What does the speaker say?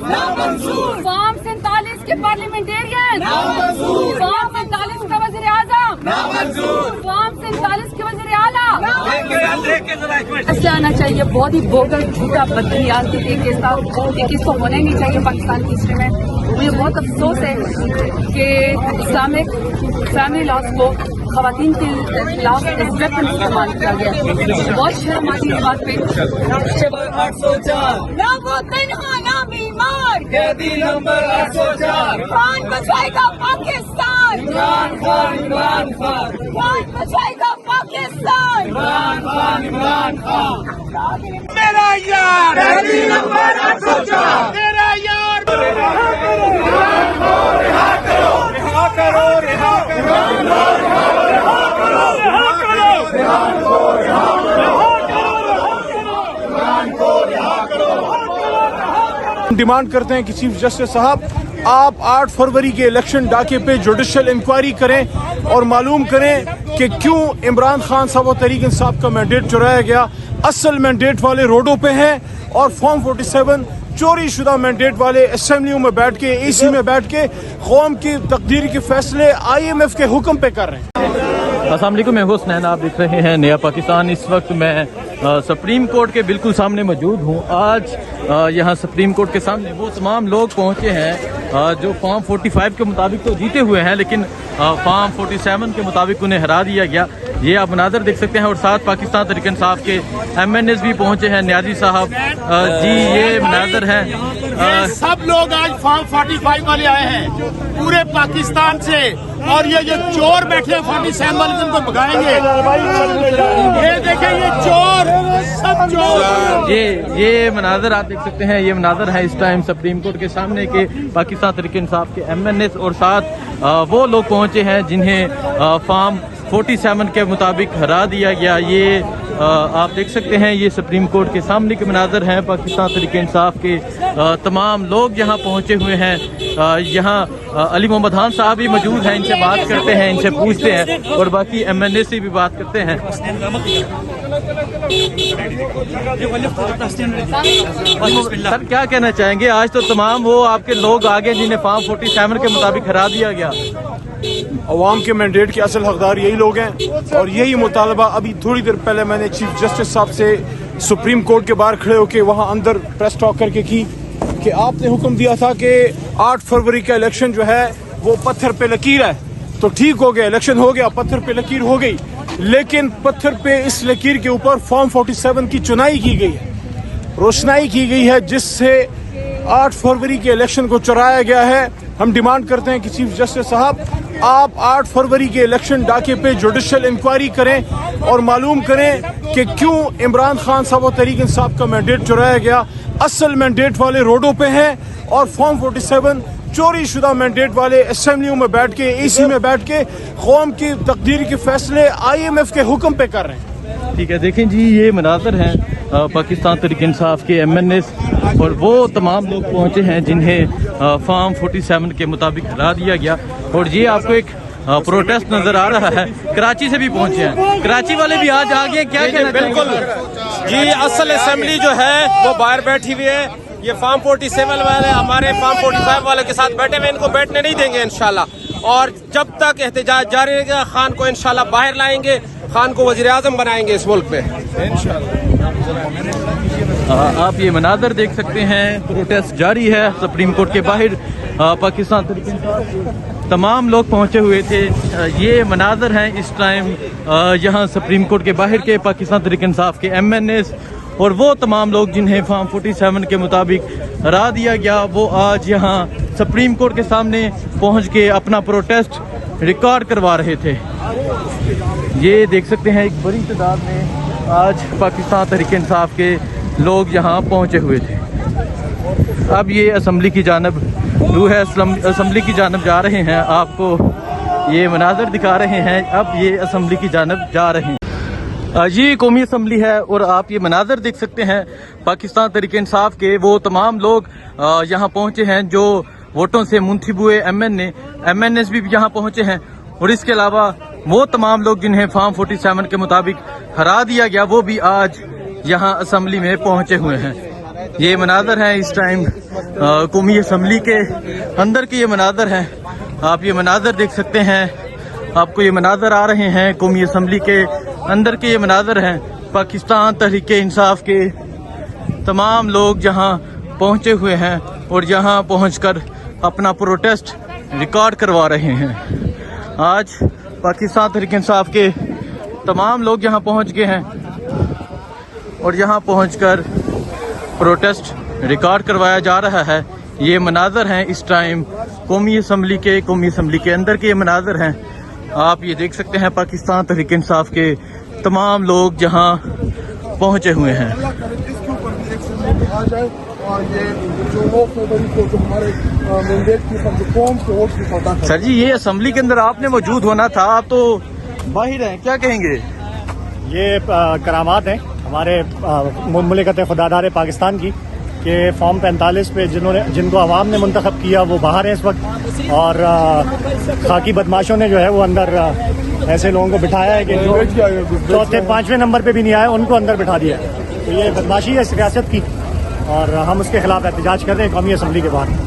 Form 47 के parliamentarian, form 47 का वज़ीर आज़म, फॉर्म 47 के वज़ीर आला ऐसे आना चाहिए। बहुत ही बोगस झूठा बदतमीज़ के साथ एक किस तो होना ही नहीं चाहिए पाकिस्तान की हिस्ट्री में। मुझे बहुत अफसोस है कि इस्लामिक फैमिली लॉज को ख़वातीन के खिलाफ वेपन इस्तेमाल किया गया। बहुत शर्म आती है इस बात पे। ना वो तन्हा ना बीमार, कैदी नंबर 804, कौन बचाएगा पाकिस्तान, इमरान खान, इमरान खान, कौन बचाएगा पाकिस्तान, इमरान खान, इमरान खान। मेरा यार कैदी नंबर 804, मेरा यार रिहा करो, रिहा करो, रिहा करो, रिहा करो, डिमांड करते हैं कि चीफ जस्टिस साहब आप 8 फरवरी के इलेक्शन डाके पे जुडिशल इंक्वायरी करें और मालूम करें कि क्यों इमरान खान साहब और तहरीक इंसाफ का मैंडेट चुराया गया। असल मैंडेट वाले रोडों पे हैं और फॉर्म 47 चोरी शुदा मैंडेट वाले असेंबलियों में बैठ के एसी में बैठ के कौम की तकदीर के फैसले IMF के हुक्म पे कर रहे हैं। अस्सलाम वालेकुम, मैं हुस्नैन, आप देख रहे हैं नया पाकिस्तान। इस वक्त मैं सुप्रीम कोर्ट के बिल्कुल सामने मौजूद हूँ। आज यहाँ सुप्रीम कोर्ट के सामने वो तमाम लोग पहुँचे हैं जो फॉर्म 45 के मुताबिक तो जीते हुए हैं, लेकिन फॉर्म 47 के मुताबिक उन्हें हरा दिया गया। ये आप मनाजर देख सकते हैं। और साथ पाकिस्तान तहरीक इंसाफ के MNS भी पहुँचे हैं, न्याजी साहब जी, ये मनाजर हैं। सब लोग आज फॉर्म 45 वाले आए हैं पूरे पाकिस्तान से, और ये जो चोर बैठे हैं 47 वाले जिनको भगाएंगे। ये देखें, ये चोर, सब चोर। ये मनाजर आप देख सकते हैं। ये मनाजर है इस टाइम सुप्रीम कोर्ट के सामने के पाकिस्तान तहरीक इंसाफ के MNS और साथ वो लोग पहुंचे हैं जिन्हें फॉर्म 47 के मुताबिक हरा दिया गया। ये आप देख सकते हैं, ये सुप्रीम कोर्ट के सामने के मनाजर हैं। पाकिस्तान तहरीक इंसाफ के तमाम लोग यहाँ पहुँचे हुए हैं। यहाँ अली मोहम्मद खान साहब भी मौजूद हैं, इनसे बात करते हैं, इनसे पूछते हैं और बाकी MNS से भी बात करते हैं। सर, क्या कहना चाहेंगे? आज तो तमाम वो आपके लोग आ गए जिन्हें फॉर्म 47 के मुताबिक हरा दिया गया। अवाम के मैंडेट के असल हकदार यही लोग हैं और यही मुतालबा अभी थोड़ी देर पहले मैंने चीफ जस्टिस साहब से सुप्रीम कोर्ट के बाहर खड़े होकर वहाँ अंदर प्रेस टॉक करके की कि आपने हुक्म दिया था कि 8 फरवरी का इलेक्शन जो है वो पत्थर पे लकीर है, तो ठीक हो गया, इलेक्शन हो गया, पत्थर पे लकीर हो गई, लेकिन पत्थर पे इस लकीर के ऊपर फॉर्म 47 की चुनाई की गई है, रोशनाई की गई है, जिससे 8 फरवरी के इलेक्शन को चुराया गया है। हम डिमांड करते हैं कि चीफ जस्टिस साहब आप 8 फरवरी के इलेक्शन डाके पे जुडिशल इंक्वायरी करें और मालूम करें कि क्यों इमरान खान साहब और तहरीक इंसाफ का मैंडेट चुराया गया। असल मैंडेट वाले रोडों पे हैं और फॉर्म 47 चोरी शुदा मैंडेट वाले असेंबलियों में बैठ के एसी में बैठ के कौम की तकदीर के फैसले IMF के हुक्म पे कर रहे हैं। ठीक है, देखें जी, ये मनाजर हैं पाकिस्तान तहरीक इंसाफ के MNS और वो तमाम लोग पहुंचे हैं जिन्हें फॉर्म 47 के मुताबिक हरा दिया गया। और ये आपको एक प्रोटेस्ट नजर आ रहा है। कराची से भी पहुंचे हैं, कराची वाले भी आज आ गए। क्या कहना बिल्कुल जी, असल असेंबली जो है वो बाहर बैठी हुई है। ये फॉर्म 47 वाले हमारे फॉर्म 45 वाले के साथ बैठे हुए, इनको बैठने नहीं देंगे इंशाल्लाह। और जब तक एहतजाज जारी रहेगा, खान को इंशाल्लाह बाहर लाएंगे, खान को वजीर आजम बनाएंगे इस मुल्क में इंशाल्लाह। आप ये मनाजर देख सकते हैं, प्रोटेस्ट जारी है सुप्रीम कोर्ट के बाहर। पाकिस्तान तहरीक इंसाफ तमाम लोग पहुंचे हुए थे। ये मनाजर हैं इस टाइम यहाँ सुप्रीम कोर्ट के बाहर के पाकिस्तान तहरीक इंसाफ के MNS और वो तमाम लोग जिन्हें फॉर्म 47 के मुताबिक हरा दिया गया, वो आज यहाँ सुप्रीम कोर्ट के सामने पहुँच के अपना प्रोटेस्ट रिकॉर्ड करवा रहे थे। ये देख सकते हैं, एक बड़ी तादाद में आज पाकिस्तान तहरीक इंसाफ के लोग यहाँ पहुँचे हुए थे। अब ये असम्बली की जानब रूह असम्बली की जानब जा रहे हैं। आपको ये मनाजर दिखा रहे हैं। अब ये असम्बली की जानब जा रहे हैं। ये कौमी असम्बली है और आप ये मनाजर देख सकते हैं। पाकिस्तान तहरीक इंसाफ के वो तमाम लोग यहाँ पहुँचे हैं जो वोटों से मुंतखब हुए MNS भी यहाँ पहुँचे हैं। और इसके अलावा वो तमाम लोग जिन्हें फॉर्म 47 के मुताबिक हरा दिया गया, वो भी आज यहाँ असम्बली में पहुँचे हुए हैं। یہ مناظر ہیں اس ٹائم قومی اسمبلی کے اندر کے یہ مناظر ہیں. آپ یہ مناظر دیکھ سکتے ہیں, آپ کو یہ مناظر آ رہے ہیں قومی اسمبلی کے اندر کے یہ مناظر ہیں. پاکستان تحریک انصاف کے تمام لوگ جہاں پہنچے ہوئے ہیں اور یہاں پہنچ کر اپنا پروٹیسٹ ریکارڈ کروا رہے ہیں. آج پاکستان تحریک انصاف کے تمام لوگ یہاں پہنچ گئے ہیں اور یہاں پہنچ کر پروٹیسٹ ریکارڈ کروایا جا رہا ہے. یہ مناظر ہیں اس ٹائم قومی اسمبلی کے اندر کے یہ مناظر ہیں. آپ یہ دیکھ سکتے ہیں پاکستان تحریک انصاف کے تمام لوگ جہاں پہنچے ہوئے ہیں. سر جی, یہ اسمبلی کے اندر آپ نے موجود ہونا تھا, آپ تو باہر ہیں, کیا کہیں گے؟ یہ کرامات ہیں ہمارے مملکت خدادار پاکستان کی کہ فارم 45 پہ جن کو عوام نے منتخب کیا وہ باہر ہیں اس وقت, اور خاکی بدماشوں نے جو ہے وہ اندر ایسے لوگوں کو بٹھایا ہے کہ جو چوتھے 5ویں نمبر پہ بھی نہیں آئے ان کو اندر بٹھا دیا ہے. تو یہ بدماشی ہے اس ریاست کی اور ہم اس کے خلاف احتجاج کر رہے ہیں قومی اسمبلی کے باہر.